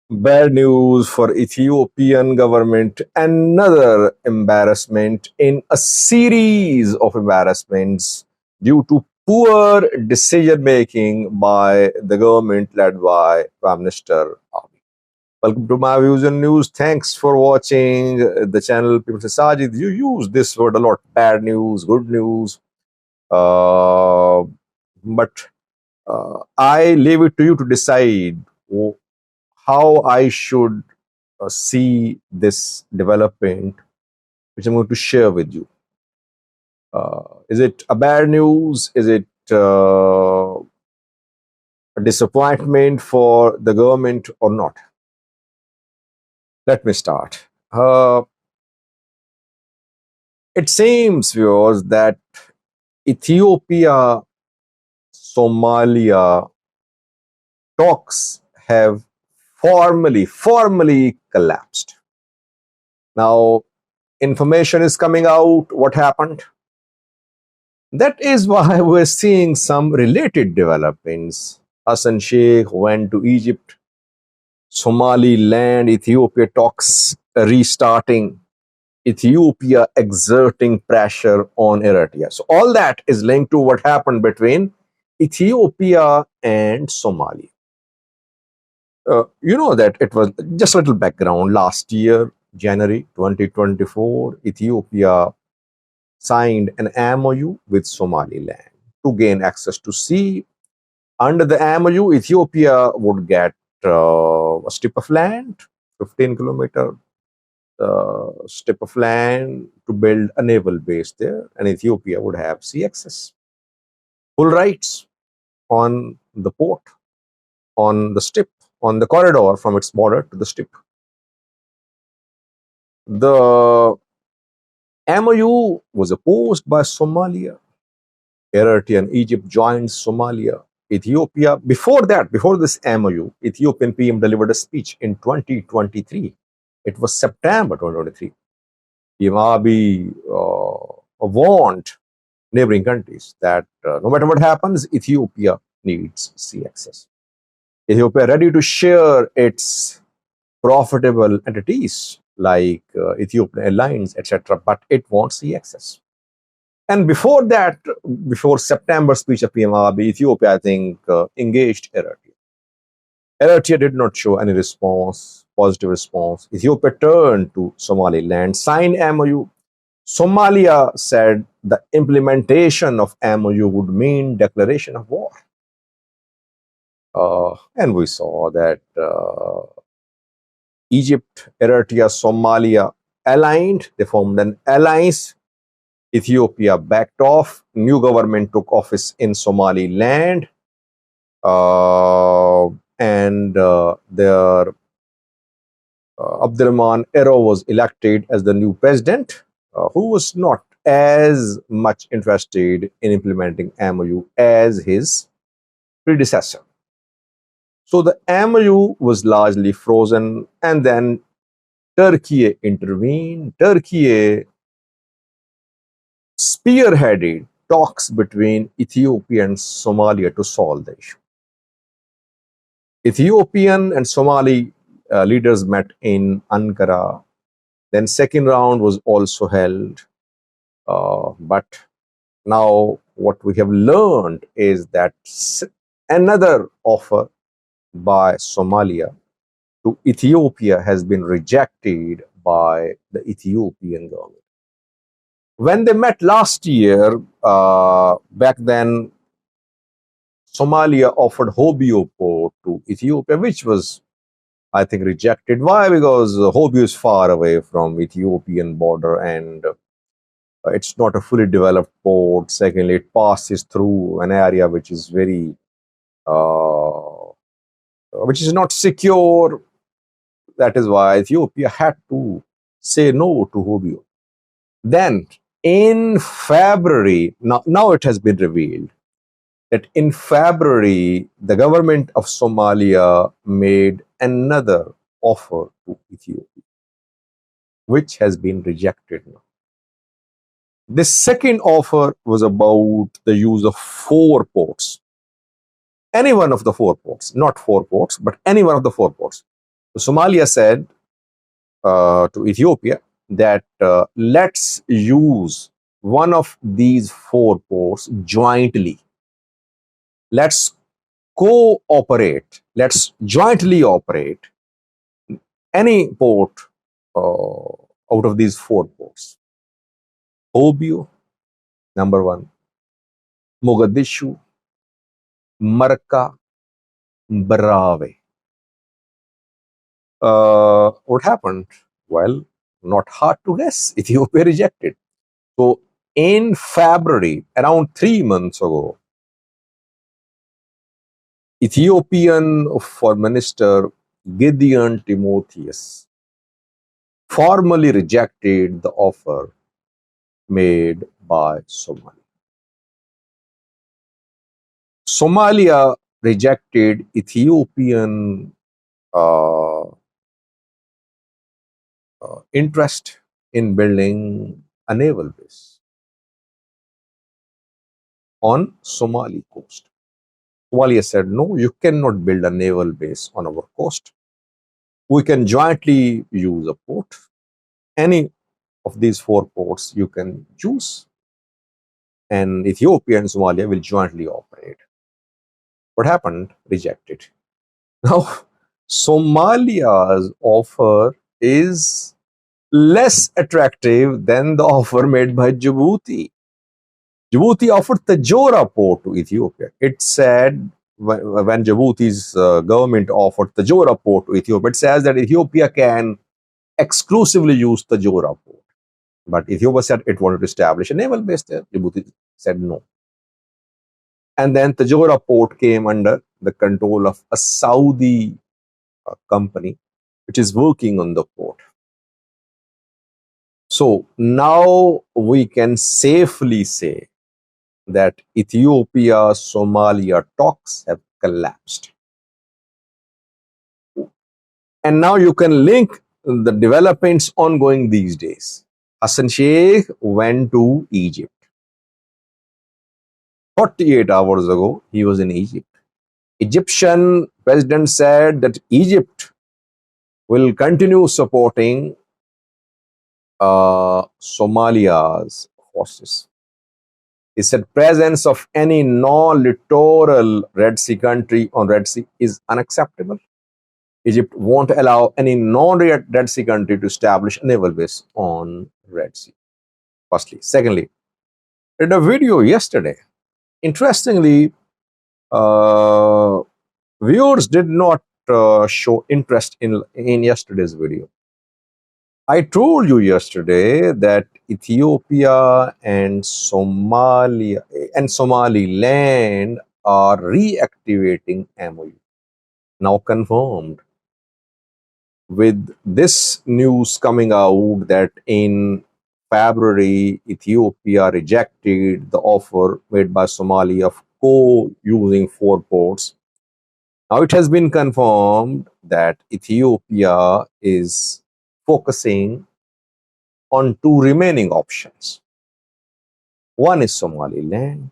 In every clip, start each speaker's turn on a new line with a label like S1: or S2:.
S1: Bad news for Ethiopian government. Another embarrassment in a series of embarrassments due to poor decision making by the government led by Prime Minister Abiy. Welcome to my views and news. Thanks for watching the channel. People say, Sajid, you use this word a lot. Bad news, good news. But I leave it to you to decide how I should see this development, which I'm going to share with you. Is it a bad news? Is it a disappointment for the government or not? Let me start. It seems, viewers, that Ethiopia Somalia talks have formally collapsed. Now, information is coming out. What happened? That is why we're seeing some related developments. Hassan Sheikh went to Egypt, Somaliland, Ethiopia talks restarting, Ethiopia exerting pressure on Eritrea. So all that is linked to what happened between Ethiopia and Somalia. You know that it was just a little background. Last year, January 2024, Ethiopia signed an MOU with Somaliland to gain access to sea. Under the MOU, Ethiopia would get a strip of land, 15-kilometer strip of land to build a naval base there, and Ethiopia would have sea access, full rights on the port, on the strip, on the corridor from its border to the strip. The MOU was opposed by Somalia. Eritrea and Egypt joined Somalia. Ethiopia, before this MOU, Ethiopian PM delivered a speech in 2023. It was September 2023. PM Abiy warned neighboring countries that no matter what happens, Ethiopia needs sea access. Ethiopia ready to share its profitable entities like Ethiopian Airlines, etc., but it wants sea access. And before that, before September speech of PM Abiy, Ethiopia, I think, engaged Eritrea. Eritrea did not show any response, positive response. Ethiopia turned to Somaliland, signed MOU. Somalia said the implementation of MOU would mean declaration of war. And we saw that Egypt, Eritrea, Somalia aligned. They formed an alliance. Ethiopia backed off. New government took office in Somaliland. Their Abdurrahman Ero was elected as the new president, who was not as much interested in implementing MOU as his predecessor. So the MOU was largely frozen, and then Turkey intervened. Turkey spearheaded talks between Ethiopia and Somalia to solve the issue. Ethiopian and Somali leaders met in Ankara. Then second round was also held. But now what we have learned is that another offer by Somalia to Ethiopia has been rejected by the Ethiopian government. When they met last year, back then, Somalia offered Hobyo port to Ethiopia, which was, I think, rejected. Why? Because Hobyo is far away from Ethiopian border and it's not a fully developed port. Secondly, it passes through an area which is which is not secure. That is why Ethiopia had to say no to Hobyo. Then in February, now it has been revealed that in February, the government of Somalia made another offer to Ethiopia, which has been rejected now. This second offer was about the use of 4 ports. Any one of the 4 ports, not 4 ports, but any one of the 4 ports. Somalia said to Ethiopia that let's use one of these four ports jointly. Let's cooperate. Let's jointly operate any port out of these four ports. Obio, number one. Mogadishu, Marka, Brave. What happened? Well, not hard to guess. Ethiopia rejected. So in February, around 3 months ago, Ethiopian Foreign Minister Gideon Timotheus formally rejected the offer made by Somalia. Somalia rejected Ethiopian uh, interest in building a naval base on Somali coast. Somalia said, no, you cannot build a naval base on our coast. We can jointly use a port. Any of these four ports you can choose, and Ethiopia and Somalia will jointly operate. What happened? Rejected. Now, Somalia's offer is less attractive than the offer made by Djibouti. Djibouti offered Tajora port to Ethiopia. It said, when Djibouti's government offered Tajora port to Ethiopia, it says that Ethiopia can exclusively use Tajora port. But Ethiopia said it wanted to establish a naval base there. Djibouti said no. And then Tajora port came under the control of a Saudi company, which is working on the port. So now we can safely say that Ethiopia-Somalia talks have collapsed. And now you can link the developments ongoing these days. Hassan Sheikh went to Egypt. 48 hours ago, he was in Egypt. Egyptian president said that Egypt will continue supporting Somalia's forces. He said presence of any non-littoral Red Sea country on Red Sea is unacceptable. Egypt won't allow any non-Red Sea country to establish a naval base on Red Sea. Firstly. Secondly, I did a video yesterday. Interestingly, viewers did not show interest in yesterday's video. I told you yesterday that Ethiopia and Somaliland are reactivating MOU. Now confirmed. With this news coming out that in February, Ethiopia rejected the offer made by Somalia of co-using four ports. Now it has been confirmed that Ethiopia is focusing on two remaining options. One is Somaliland,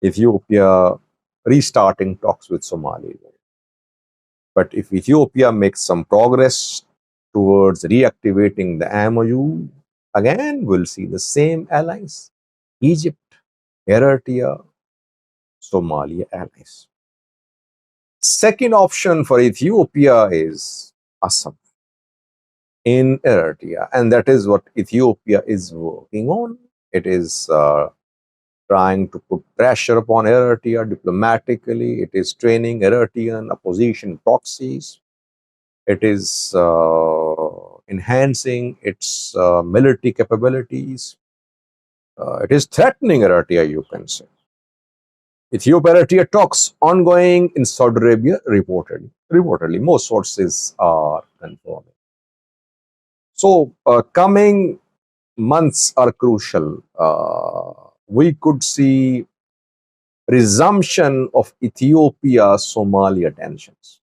S1: Ethiopia restarting talks with Somaliland. But if Ethiopia makes some progress towards reactivating the MOU, again we'll see the same allies. Egypt, Eritrea, Somalia allies. Second option for Ethiopia is Assam in Eritrea, and that is what Ethiopia is working on. It is trying to put pressure upon Eritrea diplomatically. It is training Eritrean opposition proxies. It is enhancing its military capabilities. It is threatening Eritrea, you can say. Ethiopia-Eritrea talks ongoing in Saudi Arabia, reportedly. Most sources are confirming. So, coming months are crucial. We could see resumption of Ethiopia-Somalia tensions.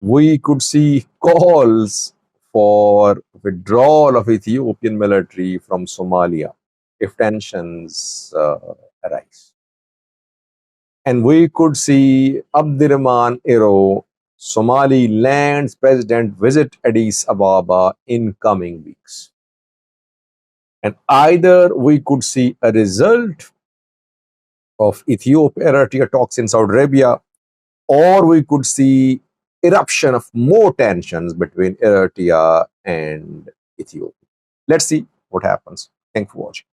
S1: We could see calls for withdrawal of Ethiopian military from Somalia if tensions arise. And we could see Abdirahman Ero Somaliland's president visit Addis Ababa in coming weeks. And either we could see a result of Ethiopia-Eritrea talks in Saudi Arabia, or we could see eruption of more tensions between Eritrea and Ethiopia. Let's see what happens. Thanks for watching.